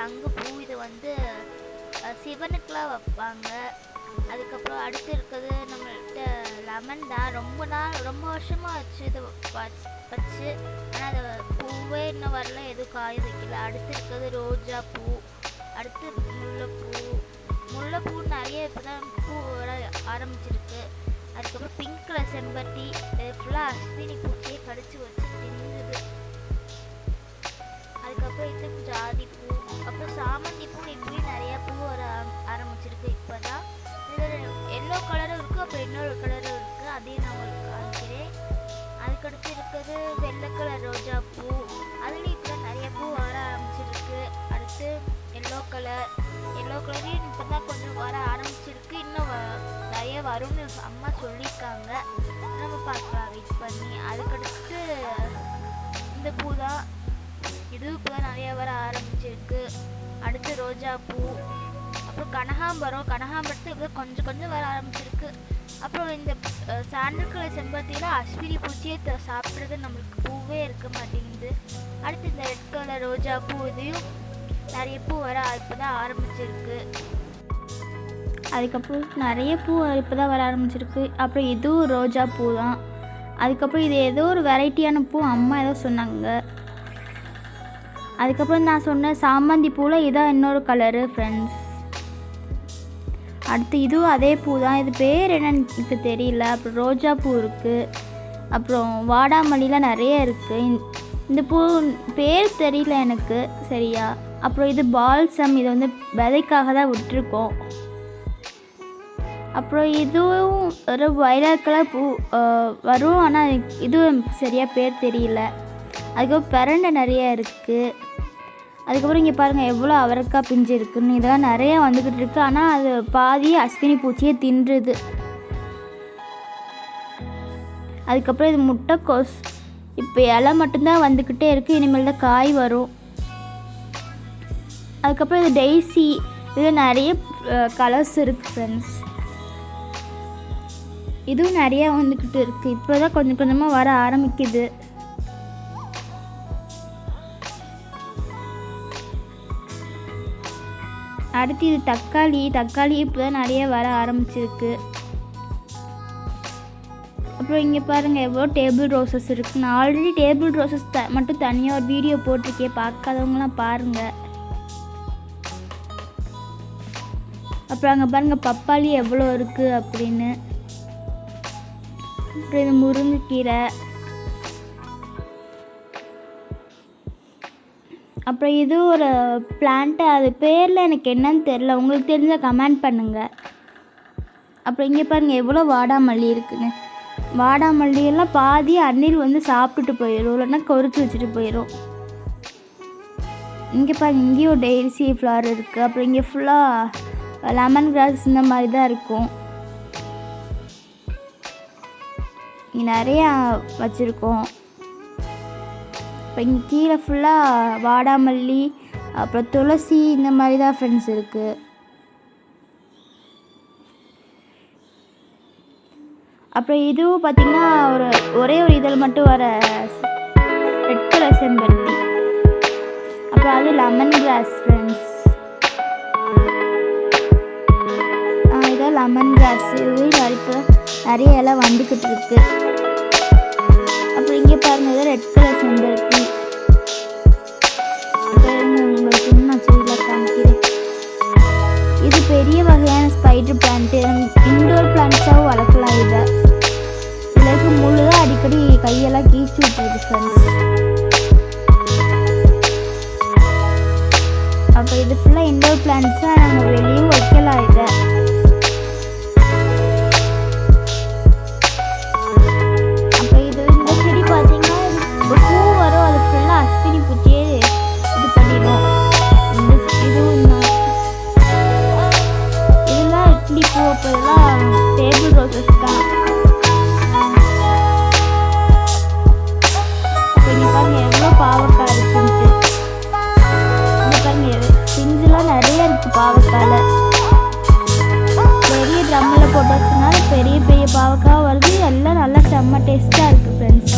சங்குப்பூ. இது வந்து சிவனுக்குலாம் வைப்பாங்க. அதுக்கப்புறம் அடுத்து இருக்கிறது நம்மள்கிட்ட லெமன் தான். ரொம்ப வருஷமாக வச்சு இது வச்சு, ஆனால் அதை பூவே இன்னும் வரல, எதுவும் காய வைக்கல. அடுத்து இருக்கிறது ரோஜா பூ, அடுத்து முல்லைப்பூ நிறைய இப்போ தான் பூ வர ஆரம்பிச்சிருக்கு. அதுக்கப்புறம் பிங்க் கலர் செம்பருத்தி, இது ஃபுல்லாக அஸ்வினி பூச்சியை கடிச்சு வச்சு தின்னுது. அதுக்கப்புறம் இது ஜாதி பூ, அப்புறம் சாமந்தி பூ. இப்படியும் நிறையா பூ வர ஆரம்பிச்சிருக்கு இப்போ தான். இதில் எல்லோ கலரும் இருக்குது, அப்புறம் இன்னொரு கலரும் இருக்குது, அதையும் நான் உங்களுக்கு காமிக்கிறேன். அதுக்கடுத்து இருக்கிறது வெள்ளை கலர் ரோஜா பூ, அதுலேயும் இப்போ தான் நிறைய பூ வர ஆரம்பிச்சிருக்கு. அடுத்து எல்லோ கலரையும் இப்போ தான் கொஞ்சம் வர ஆரம்பிச்சிருக்கு. இன்னும் நிறைய வரும்னு அம்மா சொல்லியிருக்காங்க, நம்ம பார்க்கலாம் வெயிட் பண்ணி. அதுக்கடுத்து இந்த பூ தான், இதுவும் இப்போ தான் நிறைய வர ஆரம்பிச்சிருக்கு. அடுத்து ரோஜா பூ, அப்புறம் கனகாம்பரத்து இப்போ கொஞ்சம் கொஞ்சம் வர ஆரம்பிச்சிருக்கு. அப்புறம் இந்த சாண்டல் கலர் செம்பருத்தியில் அஸ்வினி பூச்சியை சாப்பிட்றது நம்மளுக்கு பூவே இருக்க மாட்டேங்குது. அடுத்து இந்த ரெட் கலர் ரோஜா பூ, இதையும் நிறைய பூ வர இப்போ தான் ஆரம்பிச்சிருக்கு. அதுக்கப்புறம் நிறைய பூ இப்போ தான் வர ஆரம்பிச்சிருக்கு. அப்புறம் இதுவும் ரோஜா பூ தான். அதுக்கப்புறம் இது ஏதோ ஒரு வெரைட்டியான பூ அம்மா ஏதோ சொன்னாங்க. அதுக்கப்புறம் நான் சொன்ன சாமந்தி பூவில் இதான் இன்னொரு கலரு ஃப்ரெண்ட்ஸ். அடுத்து இதுவும் அதே பூ தான், இது பேர் என்னன்னு எனக்கு தெரியல. அப்புறம் ரோஜா பூ இருக்குது, அப்புறம் வாடாமல்லிலாம் நிறைய இருக்குது. இந்த பூ பேர் தெரியல எனக்கு சரியா. அப்புறம் இது பால்சம், இதை வந்து விதைக்காக தான் விட்டுருக்கோம். அப்புறம் இதுவும் ஒரு வயலட் கலர் பூ வரும், ஆனால் இதுவும் சரியாக பேர் தெரியல. அதுக்கப்புறம் பிரண்டை நிறைய இருக்குது. அதுக்கப்புறம் இங்கே பாருங்கள் எவ்வளோ அவரைக்காய் பிஞ்சு இருக்குதுன்னு. இதெல்லாம் நிறையா வந்துக்கிட்டு இருக்குது, ஆனால் அது பாதி அஸ்வினி பூச்சியை தின்றுது. அதுக்கப்புறம் இது முட்டைக்கோஸ், இப்போ இலை மட்டும்தான் வந்துக்கிட்டே இருக்குது, இனிமேல் தான் காய் வரும். அதுக்கப்புறம் இது டெய்ஸி, இதில் நிறைய கலர்ஸ் இருக்குது ஃப்ரெண்ட்ஸ். இதுவும் நிறையா வந்துக்கிட்டு இருக்குது, இப்போ தான் கொஞ்சம் கொஞ்சமாக வர ஆரம்பிக்குது. அடுத்து இது தக்காளி இப்போ தான் நிறைய வர ஆரம்பிச்சிருக்கு. அப்புறம் இங்கே பாருங்கள் எவ்வளோ டேபிள் ரோசஸ் இருக்குது. நான் ஆல்ரெடி டேபிள் ரோசஸ் மட்டும் தனியாக ஒரு வீடியோ போட்டிருக்கேன், பார்க்காதவங்களாம் பாருங்கள். அப்புறம் அங்கே பாருங்கள் பப்பாளி எவ்வளோ இருக்குது அப்படின்னு. அப்புறம் இது முருங்கைக்கீரை. அப்புறம் இது ஒரு பிளான்ட்டு, அது பேரில் எனக்கு என்னன்னு தெரில, உங்களுக்கு தெரிஞ்சால் கமெண்ட் பண்ணுங்கள். அப்புறம் இங்கே பாருங்கள் எவ்வளோ வாடாமல்லி இருக்குன்னு. வாடாமல்லியெல்லாம் பாதி அணில் வந்து சாப்பிட்டுட்டு போயிடும், இல்லைன்னா கொறிச்சு வச்சுட்டு போயிடும். இங்கே பாருங்கள் இங்கேயும் டெய்ஸி ஃப்ளவர் இருக்குது. அப்புறம் இங்கே ஃபுல்லாக லெமன் கிராஸ் இந்த மாதிரி தான் இருக்கும். இங்கே நிறையா வச்சுருக்கோம். இப்போ இங்கே கீழே ஃபுல்லாக வாடாமல்லி, அப்புறம் துளசி இந்த மாதிரி தான் ஃப்ரெண்ட்ஸ் இருக்குது. அப்புறம் இதுவும் பார்த்திங்கன்னா ஒரே ஒரு இதழ் மட்டும் வர ரெட் கலர் செம்பருத்தி. அப்புறம் அது லெமன் கிராஸ் ஃப்ரெண்ட்ஸ். இதான் லெமன் கிராஸ், இதுவும் இப்போ நிறைய இலை வந்துக்கிட்டு இருக்கு. அப்புறம் இங்கே பாருங்கள் இதை ரெட் கலர் செம்பருத்தி. உங்களுக்கு நான் சொல்ல காமிக்கிறேன். இது பெரிய வகையான ஸ்பைடர் பிளான்ட்டு, இன்டோர் பிளான்ட்ஸாகவும் வளர்க்கலாம். இதில் இருக்க முள்ளு தான் அடிக்கடி கையெல்லாம் கீழ்ச்சி விட்டுருது ஃப்ரெண்ட்ஸ். அப்போ இது ஃபுல்லாக இன்டோர் பிளான்ட்ஸாக நாங்கள் வெளியும் வைக்கலாம். இதை அஸ்வினி பூச்சியே இது பண்ணிடும். இதெல்லாம் இட்லி பூ, அப்போ இதெல்லாம் டேபிள் ரோசஸ் தான். அப்போ இங்கே பாருங்க எவ்வளோ பாவக்காய் இருக்குன்ட்டு. இங்கே பாருங்க பிஞ்சுலாம் நிறைய இருக்குது பாவக்காயில். பெரிய ட்ரம்மில் போட்டு வச்சனால பெரிய பெரிய பாவக்காய் வருது. எல்லாம் நல்லா செம்ம டேஸ்ட்டாக இருக்குது ஃப்ரெண்ட்ஸ்.